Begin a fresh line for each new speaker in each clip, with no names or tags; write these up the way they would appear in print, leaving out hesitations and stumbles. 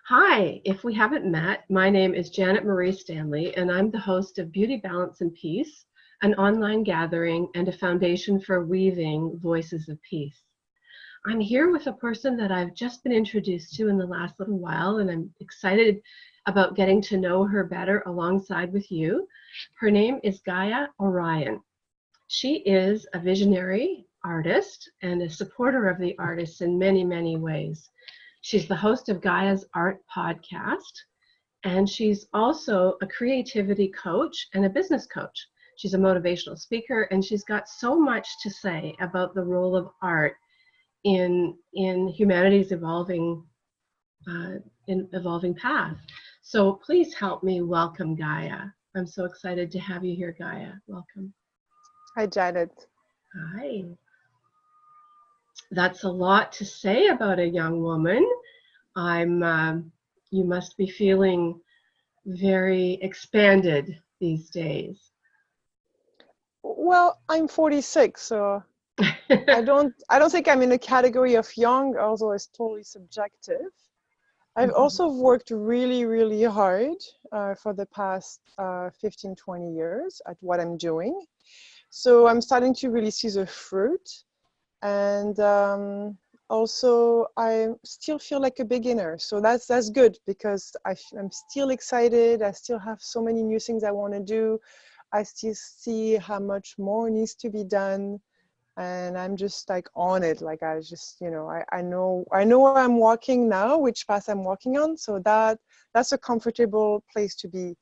Hi, if we haven't met, my name is Janet Marie Stanley, and I'm the host of Beauty, Balance, and Peace, an online gathering and a foundation for weaving voices of peace. I'm here with a person that I've just been introduced to in the last little while, and I'm excited about getting to know her better alongside with you. Her name is Gaia Orion. She is a visionary artist and a supporter of the artists in many, many ways. She's the host of Gaia's Art Podcast, and she's also a creativity coach and a business coach. She's a motivational speaker, and she's got so much to say about the role of art in humanity's evolving path. So please help me welcome Gaia. I'm so excited to have you here, Gaia. Welcome.
Hi, Janet.
Hi. That's a lot to say about a young woman. You must be feeling very expanded these days.
Well, I'm 46, so I don't think I'm in the category of young, although it's totally subjective. I've also worked really, really hard for the past 15, 20 years at what I'm doing. So I'm starting to really see the fruit. And also, I still feel like a beginner. So that's good because I'm still excited. I still have so many new things I want to do. I still see how much more needs to be done. And I'm just like on it. Like I just, I know where I'm walking now, which path I'm walking on. So that's a comfortable place to be.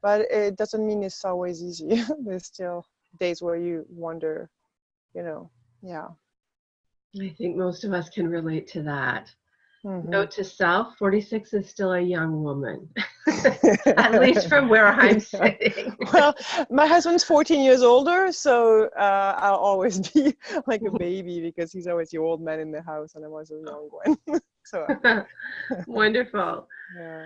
But it doesn't mean it's always easy. There's still days where you wonder, yeah.
I think most of us can relate to that. Note to self, 46 is still a young woman, at least from where I'm sitting.
Well, my husband's 14 years older, so I'll always be like a baby because he's always the old man in the house and I was a young one. So
Wonderful.
Yeah.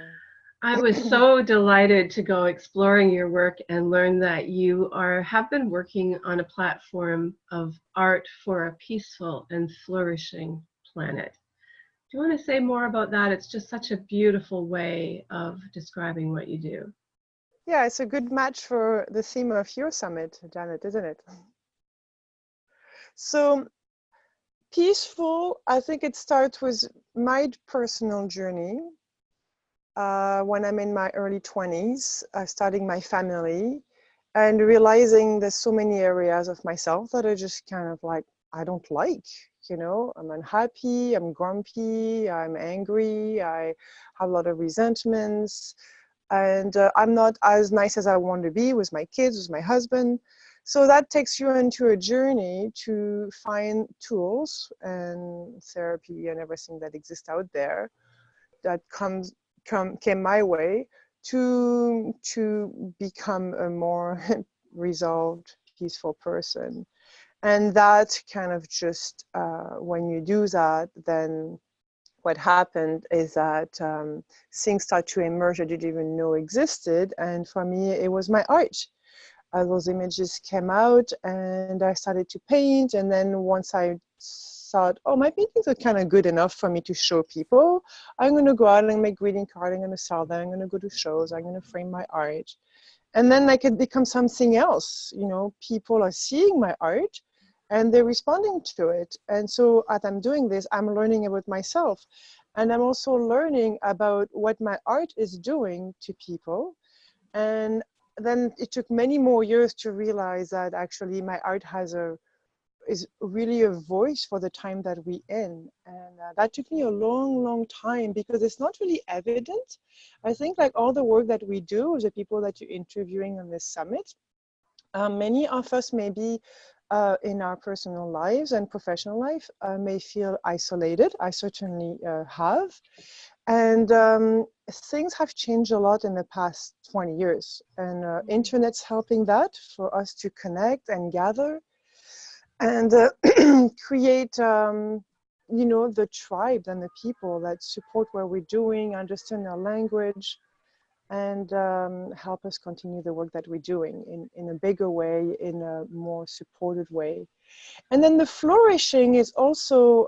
I was so delighted to go exploring your work and learn that you have been working on a platform of art for a peaceful and flourishing planet. Do you want to say more about that? It's just such a beautiful way of describing what you do.
Yeah, it's a good match for the theme of your summit, Janet, isn't it? So peaceful, I think it starts with my personal journey. When I'm in my early 20s, starting my family and realizing there's so many areas of myself that are just kind of like, I don't like, I'm unhappy, I'm grumpy, I'm angry, I have a lot of resentments, and I'm not as nice as I want to be with my kids, with my husband. So that takes you into a journey to find tools and therapy and everything that exists out there that came my way to become a more resolved, peaceful person. And that kind of just, when you do that, then what happened is that things start to emerge I didn't even know existed. And for me, it was my art. Those images came out and I started to paint. And then once I thought, oh, my paintings are kind of good enough for me to show people, I'm going to go out and make greeting cards. I'm going to sell them. I'm going to go to shows. I'm going to frame my art. And then like it becomes something else. People are seeing my art and they're responding to it. And so as I'm doing this, I'm learning about myself. And I'm also learning about what my art is doing to people. And then it took many more years to realize that actually my art is really a voice for the time that we're in. And that took me a long, long time because it's not really evident. I think like all the work that we do with the people that you're interviewing on this summit, many of us maybe in our personal lives and professional life may feel isolated. I certainly have. And things have changed a lot in the past 20 years. And internet's helping that for us to connect and gather and create, the tribes and the people that support what we're doing, understand our language, and help us continue the work that we're doing in a bigger way, in a more supported way. And then the flourishing is also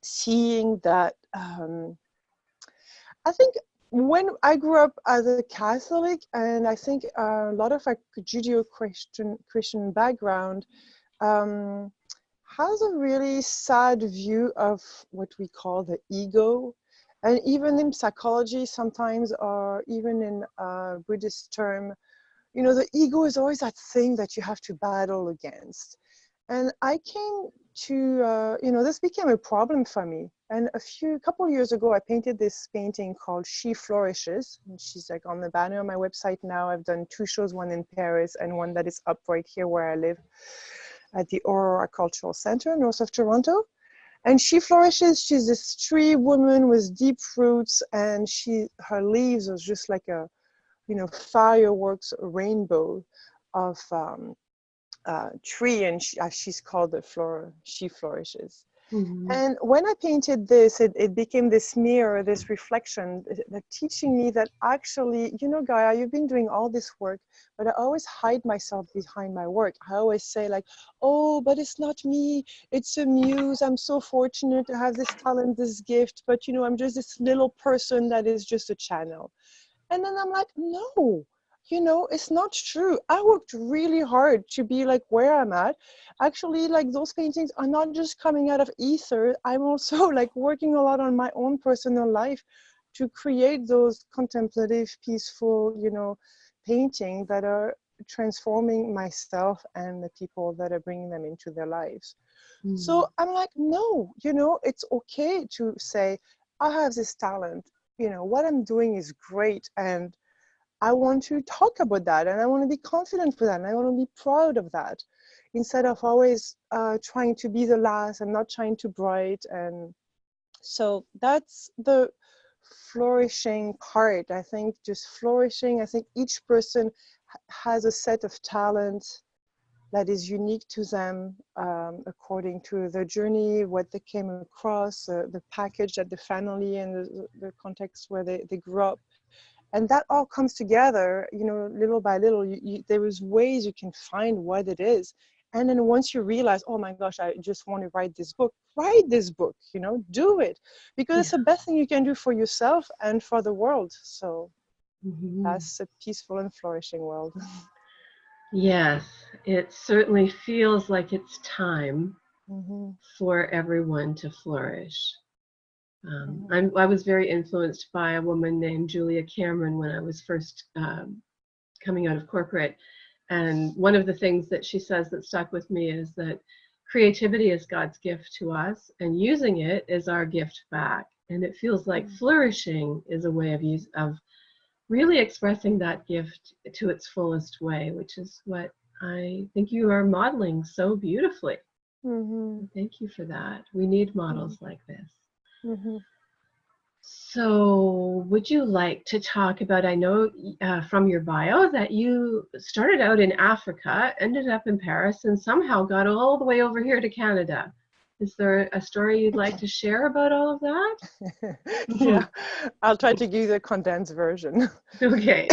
seeing that I think when I grew up as a Catholic, and I think a lot of our Judeo-Christian background has a really sad view of what we call the ego. And even in psychology sometimes, or even in Buddhist term, you know, the ego is always that thing that you have to battle against. And I came to, you know, this became a problem for me. And a couple years ago, I painted this painting called She Flourishes. And she's like on the banner on my website now. I've done 2 shows, one in Paris and one that is up right here where I live at the Aurora Cultural Center, north of Toronto. And She Flourishes, she's this tree woman with deep roots, and her leaves are just like a, you know, fireworks rainbow of tree, and she's called the flower. She Flourishes.
Mm-hmm.
And when I painted this, it became this mirror, this reflection, that teaching me that actually, you know, Gaia, you've been doing all this work, but I always hide myself behind my work. I always say like, oh, but it's not me, it's a muse. I'm so fortunate to have this talent, this gift, but you know, I'm just this little person that is just a channel. And then I'm like, no, you know, it's not true. I worked really hard to be like where I'm at. Actually, like those paintings are not just coming out of ether. I'm also like working a lot on my own personal life to create those contemplative, peaceful, you know, paintings that are transforming myself and the people that are bringing them into their lives.
Mm-hmm.
So I'm like, no, you know, it's okay to say, I have this talent. You know, what I'm doing is great, and I want to talk about that, and I want to be confident for that, and I want to be proud of that, instead of always trying to be the last and not trying to bright. And so that's the flourishing part. I think just flourishing. I think each person has a set of talents that is unique to them, according to their journey, what they came across, the package that the family and the context where they grew up. And that all comes together, you know, little by little. There is ways you can find what it is. And then once you realize, oh my gosh, I just want to write this book, you know, do it. Because it's the best thing you can do for yourself and for the world. So that's a peaceful and flourishing world.
Yes, it certainly feels like it's time for everyone to flourish. I was very influenced by a woman named Julia Cameron when I was first coming out of corporate. And one of the things that she says that stuck with me is that creativity is God's gift to us, and using it is our gift back. And it feels like flourishing is a way of really expressing that gift to its fullest way, which is what I think you are modeling so beautifully. Thank you for that. We need models like this. So would you like to talk about, I know from your bio that you started out in Africa, ended up in Paris, and somehow got all the way over here to Canada. Is there a story you'd like to share about all of that?
Yeah, I'll try to give you the condensed version.
Okay.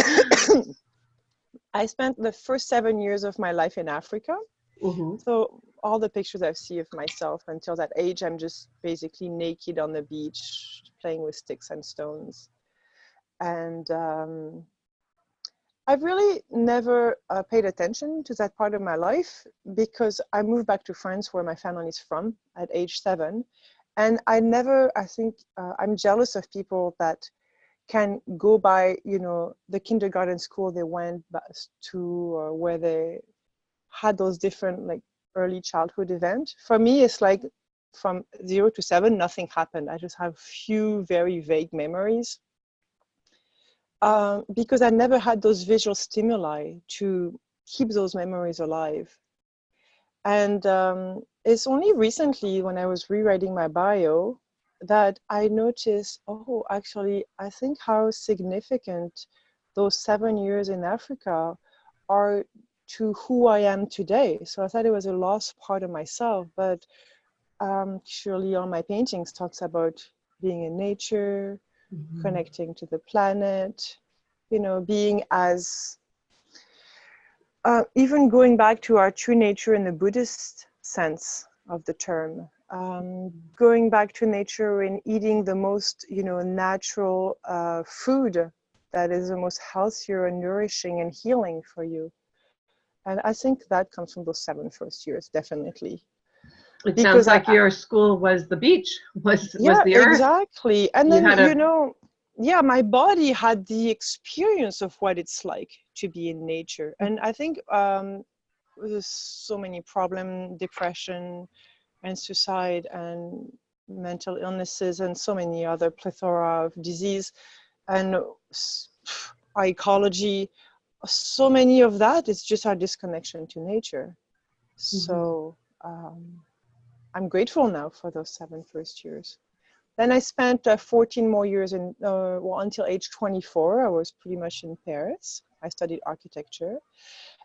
I spent the first 7 years of my life in Africa. So all the pictures I see of myself until that age, I'm just basically naked on the beach, playing with sticks and stones. And I've really never paid attention to that part of my life, because I moved back to France, where my family is from, at age 7. And I think I'm jealous of people that can go by, you know, the kindergarten school they went to, or where they had those different like early childhood events. For me, it's like from 0 to 7, nothing happened. I just have few very vague memories. Because I never had those visual stimuli to keep those memories alive. And it's only recently, when I was rewriting my bio, that I noticed, oh, actually, I think how significant those 7 years in Africa are to who I am today. So I thought it was a lost part of myself, but surely all my paintings talks about being in nature, connecting to the planet, you know, being as, even going back to our true nature in the Buddhist sense of the term, going back to nature and eating the most, natural food that is the most healthier and nourishing and healing for you. And I think that comes from those 7 first years, definitely.
It sounds like your school was the beach, was the earth.
Exactly. And then, yeah, my body had the experience of what it's like to be in nature. And I think there's so many problems, depression and suicide and mental illnesses and so many other plethora of disease and our ecology. So many of that is just our disconnection to nature. So I'm grateful now for those 7 first years. Then I spent 14 more years until age 24. I was pretty much in Paris. I studied architecture.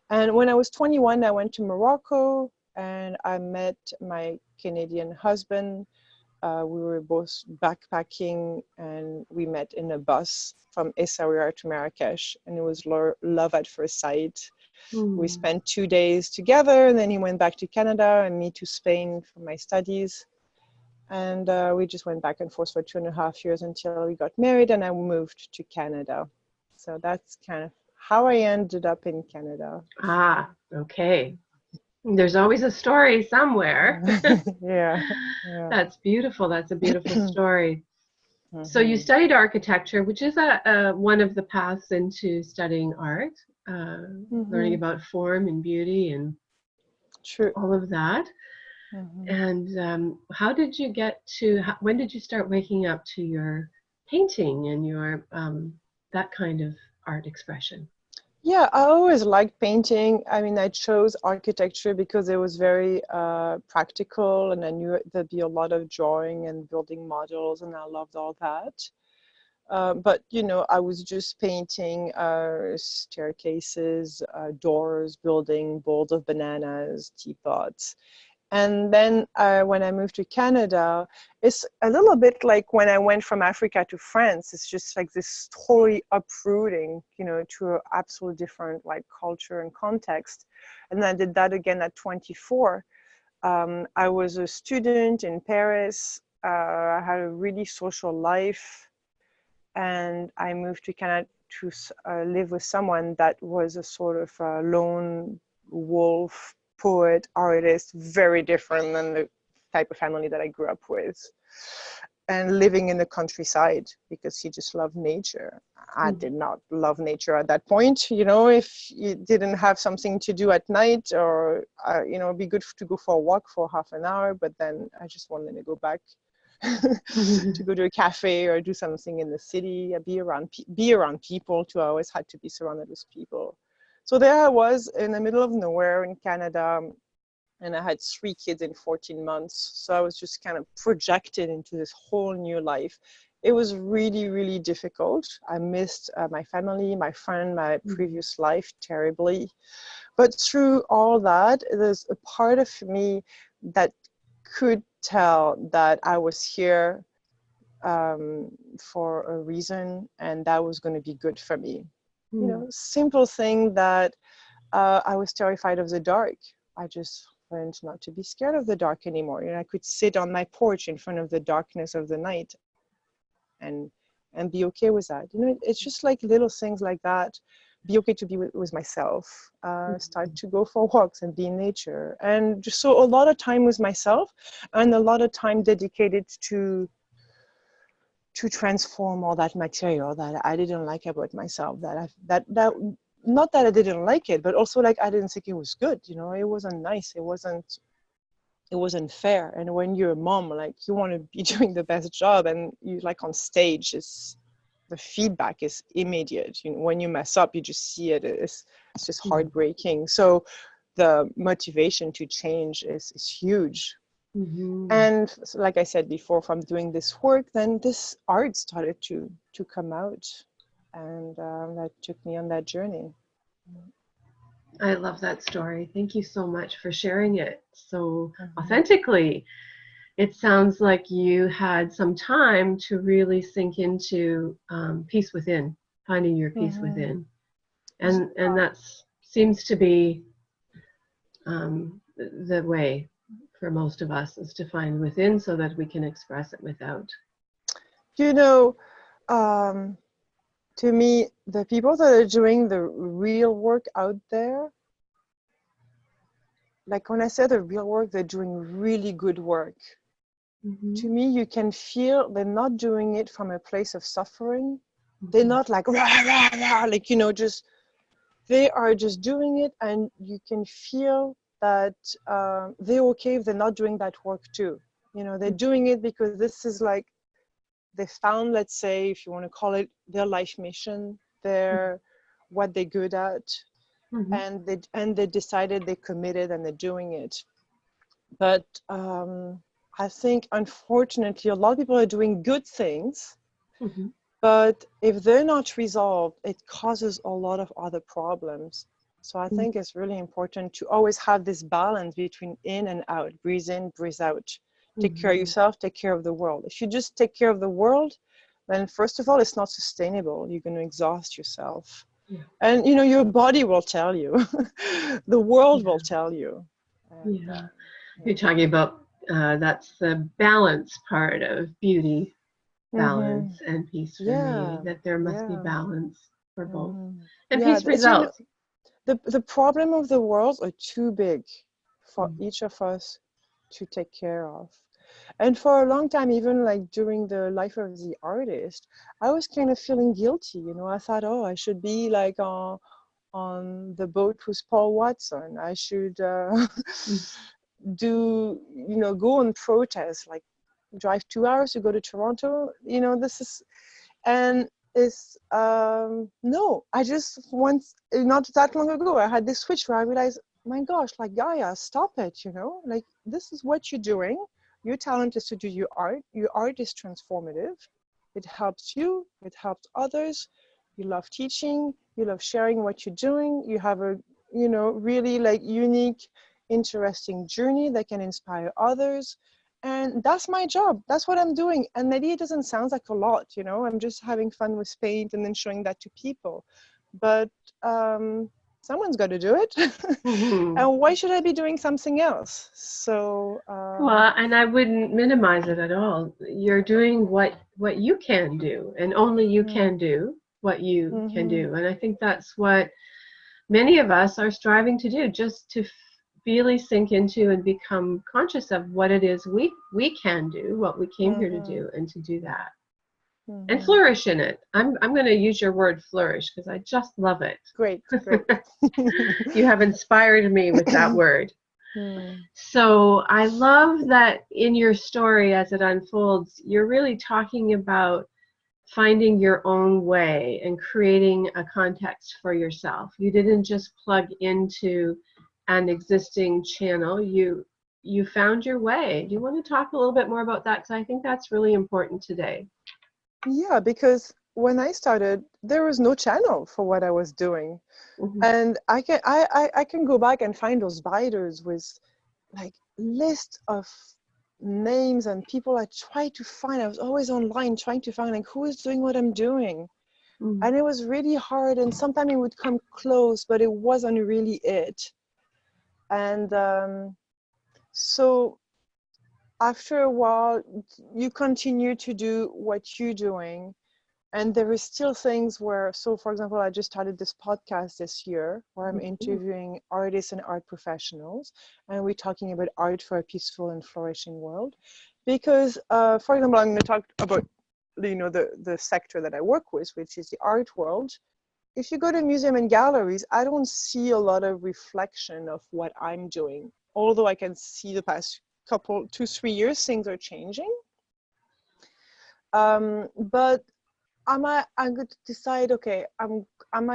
And when I was 21, I went to Morocco and I met my Canadian husband. We were both backpacking and we met in a bus from Essaouira to Marrakesh, and it was love at first sight. We spent 2 days together, and then he went back to Canada and me to Spain for my studies. And we just went back and forth for 2.5 years until we got married and I moved to Canada. So that's kind of how I ended up in Canada.
Ah, okay. There's always a story somewhere.
Yeah.
That's beautiful. That's a beautiful story. So you studied architecture, which is one of the paths into studying art, learning about form and beauty and all of that. And how did you get to, when did you start waking up to your painting and your, that kind of art expression?
Yeah, I always liked painting. I mean, I chose architecture because it was very practical, and I knew there'd be a lot of drawing and building models, and I loved all that. But, I was just painting staircases, doors, building bowls of bananas, teapots. And then when I moved to Canada, it's a little bit like when I went from Africa to France. It's just like this totally uprooting, to an absolutely different culture and context. And I did that again at 24. I was a student in Paris. I had a really social life. And I moved to Canada to live with someone that was a sort of lone wolf, poet, artist, very different than the type of family that I grew up with. And living in the countryside because he just loved nature. I did not love nature at that point. If you didn't have something to do at night or, it'd be good to go for a walk for half an hour, but then I just wanted to go back to go to a cafe or do something in the city, be around people too. I always had to be surrounded with people. So there I was in the middle of nowhere in Canada, and I had 3 kids in 14 months. So I was just kind of projected into this whole new life. It was really, really difficult. I missed my family, my friend, my previous life terribly. But through all that, there's a part of me that could tell that I was here for a reason, and that was going to be good for me. Simple thing that I was terrified of the dark. I just learned not to be scared of the dark anymore. I could sit on my porch in front of the darkness of the night and be okay with that. It's just like little things like that. Be okay to be with myself, start to go for walks and be in nature. And just so a lot of time with myself and a lot of time dedicated to transform all that material that I didn't like about myself, that not that I didn't like it, but also I didn't think it was good. It wasn't nice. It wasn't fair. And when you're a mom, you want to be doing the best job, and you on stage, the feedback is immediate. When you mess up, you just see it. It's just heartbreaking. So the motivation to change is huge. And like I said before, from doing this work, then this art started to come out, and that took me on that journey.
I love that story. Thank you so much for sharing it so authentically. It sounds like you had some time to really sink into peace within, finding your peace within. And that seems to be the way for most of us is to find within so that we can express it without.
You know, to me, the people that are doing the real work out there, like when I say the real work, they're doing really good work. To me, you can feel they're not doing it from a place of suffering. They're not like, rah, rah, rah, like, you know, just, they are just doing it, and you can feel that they're okay if they're not doing that work too. You know, they're doing it because this is like, they found, let's say, if you want to call it their life mission, their what they're good at, and they decided, they committed, and they're doing it. But I think, unfortunately, a lot of people are doing good things, but if they're not resolved, it causes a lot of other problems. So I think it's really important to always have this balance between in and out, breathe in, breathe out. Take care of yourself, take care of the world. If you just take care of the world, then first of all, it's not sustainable. You're going to exhaust yourself. Yeah. And, you know, your body will tell you. The world will tell you. And,
you're talking about, that's the balance part of beauty, balance and peace for me, that there must be balance for both. And peace results.
You know, the problem of the world are too big for each of us to take care of. And for a long time, even like during the life of the artist, I was kind of feeling guilty. You know, I thought, oh, I should be like on the boat with Paul Watson. I should do, you know, go on protest, like drive 2 hours to go to Toronto. You know, this is, and it's, no, I just once, not that long ago, I had this switch where I realized, my gosh, like, Gaia, stop it, you know, like, this is what you're doing. Your talent is to do your art. Your art is transformative. It helps you, it helps others. You love teaching, you love sharing what you're doing. You have a, you know, really like unique, interesting journey that can inspire others. And that's my job. That's what I'm doing. And maybe it doesn't sound like a lot, you know, I'm just having fun with paint and then showing that to people. But someone's got to do it. And why should I be doing something else? So
well, and I wouldn't minimize it at all. You're doing what you can do, and only you can do what you can do. And I think that's what many of us are striving to do, just to really sink into and become conscious of what it is we can do, what we came here to do, and to do that. And flourish in it. I'm going to use your word flourish because I just love it.
Great, great.
You have inspired me with that word. So I love that in your story as it unfolds, you're really talking about finding your own way and creating a context for yourself. You didn't just plug into an existing channel. You found your way. Do you want to talk a little bit more about that? Because I think that's really important today.
Yeah, because when I started, there was no channel for what I was doing. And I can go back and find those binders with like list of names and people I tried to find. I was always online trying to find like who is doing what I'm doing. And it was really hard, and sometimes it would come close, but it wasn't really it. And so after a while, you continue to do what you're doing. And there is still things where, so for example, I just started this podcast this year where I'm interviewing artists and art professionals, and we're talking about art for a peaceful and flourishing world. Because, for example, I'm going to talk about, you know, the sector that I work with, which is the art world. If you go to museum and galleries, I don't see a lot of reflection of what I'm doing. Although I can see the past 2-3 years, things are changing. But I'm going to decide, okay, I'm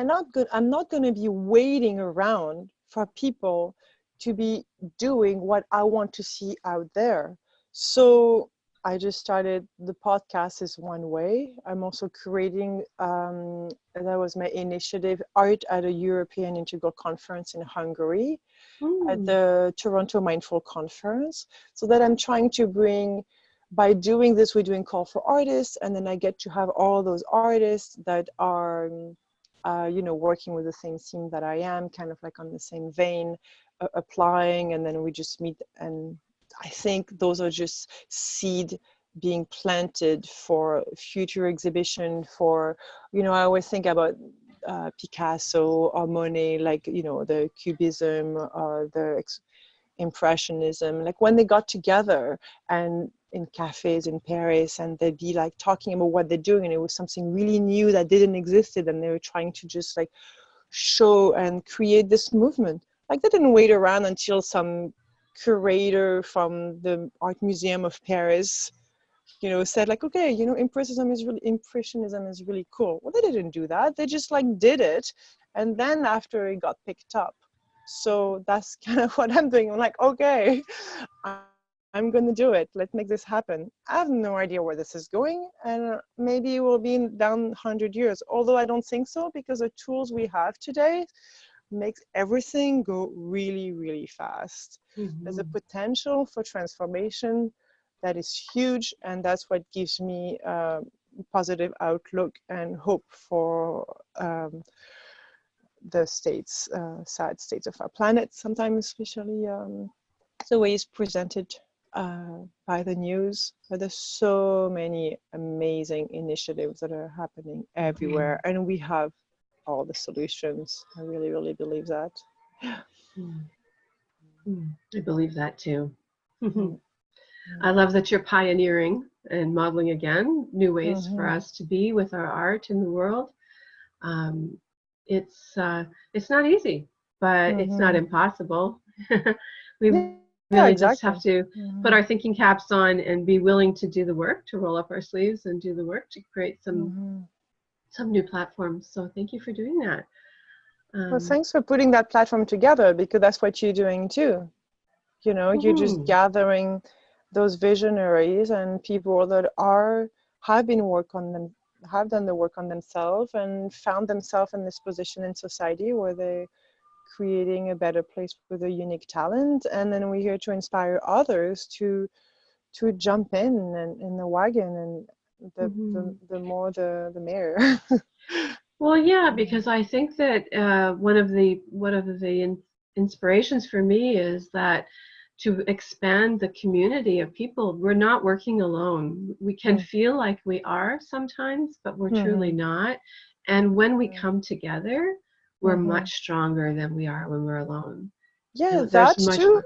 not going to be waiting around for people to be doing what I want to see out there. So I just started the podcast is one way. I'm also creating, that was my initiative, Art at a European Integral Conference in Hungary at the Toronto Mindful Conference. So that I'm trying to bring, by doing this, we're doing call for artists, and then I get to have all those artists that are, you know, working with the same theme that I am, kind of like on the same vein, applying, and then we just meet and I think those are just seed being planted for future exhibition. For, I always think about Picasso or Monet, like, the Cubism or the Impressionism, like when they got together and in cafes in Paris, and they'd be like talking about what they're doing, and it was something really new that didn't exist, and they were trying to just like show and create this movement. Like they didn't wait around until some curator from the Art Museum of Paris, said like, okay, Impressionism is really cool. Well, they didn't do that. They just like did it. And then after it got picked up. So that's kind of what I'm doing. I'm like, okay, I'm going to do it. Let's make this happen. I have no idea where this is going. And maybe it will be down 100 years. Although I don't think so, because the tools we have today makes everything go really, really fast. There's a potential for transformation that is huge, and that's what gives me positive outlook and hope for the states, sad states of our planet, sometimes, especially the way it's presented by the news. But there's so many amazing initiatives that are happening everywhere, and we have all the solutions. I really, really believe that.
I believe that too. I love that you're pioneering and modeling again new ways for us to be with our art in the world. It's not easy, but it's not impossible. We really
exactly.
just have to put our thinking caps on and be willing to do the work, to roll up our sleeves and do the work to create some new platforms. So thank you for doing that.
Well, thanks for putting that platform together, because that's what you're doing too. You're just gathering those visionaries and people that have done the work on themselves and found themselves in this position in society where they're creating a better place with a unique talent. And then we're here to inspire others to jump in the wagon, and the more the merrier.
Well, yeah, because I think that one of the inspirations for me is that to expand the community of people. We're not working alone. We can feel like we are sometimes, but we're truly not. And when we come together, we're much stronger than we are when we're alone.
Yeah, that too.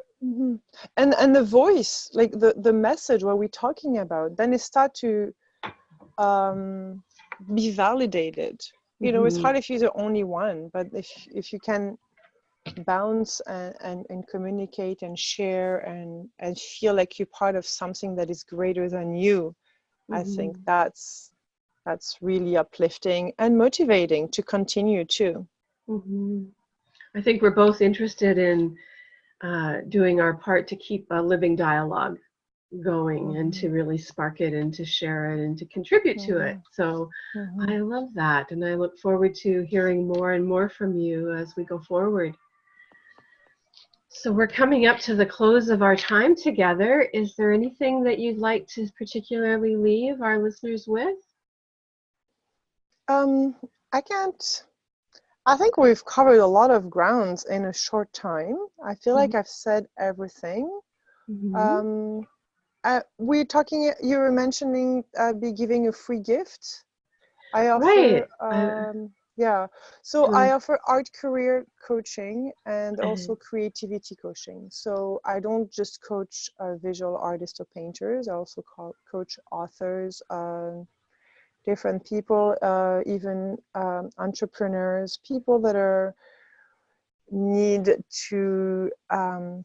And the voice, like the message, what we're talking about, then it start to be validated. It's hard if you're the only one, but if you can bounce and communicate and share and feel like you're part of something that is greater than you, I think that's really uplifting and motivating to continue too.
I think we're both interested in doing our part to keep a living dialogue going and to really spark it and to share it and to contribute to it. So I love that, and I look forward to hearing more and more from you as we go forward. So we're coming up to the close of our time together. Is there anything that you'd like to particularly leave our listeners with?
I think we've covered a lot of grounds in a short time. I feel like I've said everything. You were mentioning be giving a free gift. I offer, I offer art career coaching and also creativity coaching. So I don't just coach visual artists or painters. I also coach authors, different people, even entrepreneurs, people that need to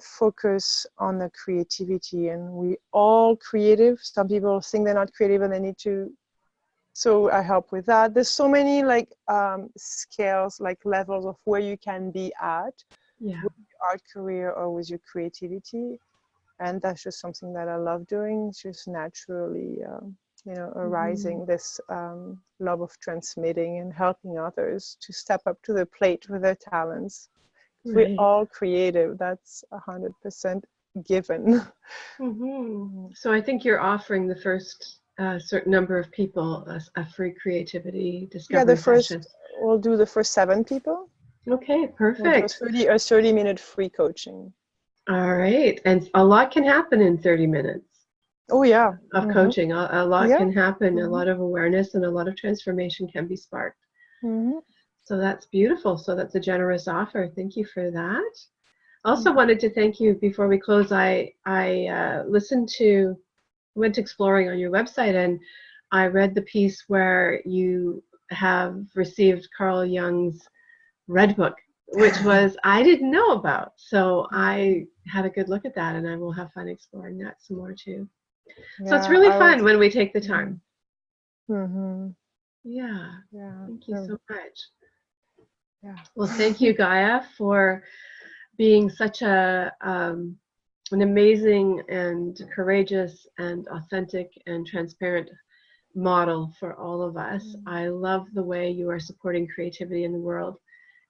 focus on the creativity. And we all creative. Some people think they're not creative and they need to. So I help with that. There's so many scales, like levels of where you can be at with your art career or with your creativity. And that's just something that I love doing. It's just naturally, arising, this love of transmitting and helping others to step up to the plate with their talents. We're all creative. That's 100% given.
So I think you're offering the first certain number of people a free creativity discovery session.
We'll do the first 7 people.
Okay, perfect.
We'll do a 30-minute free coaching.
All right. And a lot can happen in 30 minutes
Oh yeah.
of
Mm-hmm.
coaching. A lot
Yeah.
can happen. A
Mm-hmm.
lot of awareness and a lot of transformation can be sparked.
Mm-hmm.
So that's beautiful. So that's a generous offer. Thank you for that. Also
Mm-hmm.
wanted to thank you before we close. I went exploring on your website, and I read the piece where you have received Carl Jung's Red Book, which was I didn't know about. So I had a good look at that, and I will have fun exploring that some more too. So it's
Yeah,
really
I was.
fun when we take the
Mm-hmm.
time.
Mm-hmm.
Yeah.
Yeah.
Thank you so much.
Yeah.
Well, thank you, Gaia, for being such an amazing and courageous and authentic and transparent model for all of us. I love the way you are supporting creativity in the world,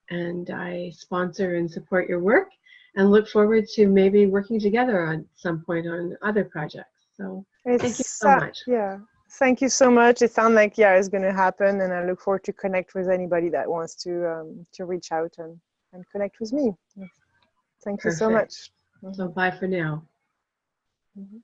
and I sponsor and support your work and look forward to maybe working together on some point on other projects. So thank you
It's
so much.
yeah. Thank you so much. It sounds like it's going to happen, and I look forward to connect with anybody that wants to reach out and connect with me. Thank you so
Perfect.
much.
So
Mm-hmm.
bye for now.
Mm-hmm.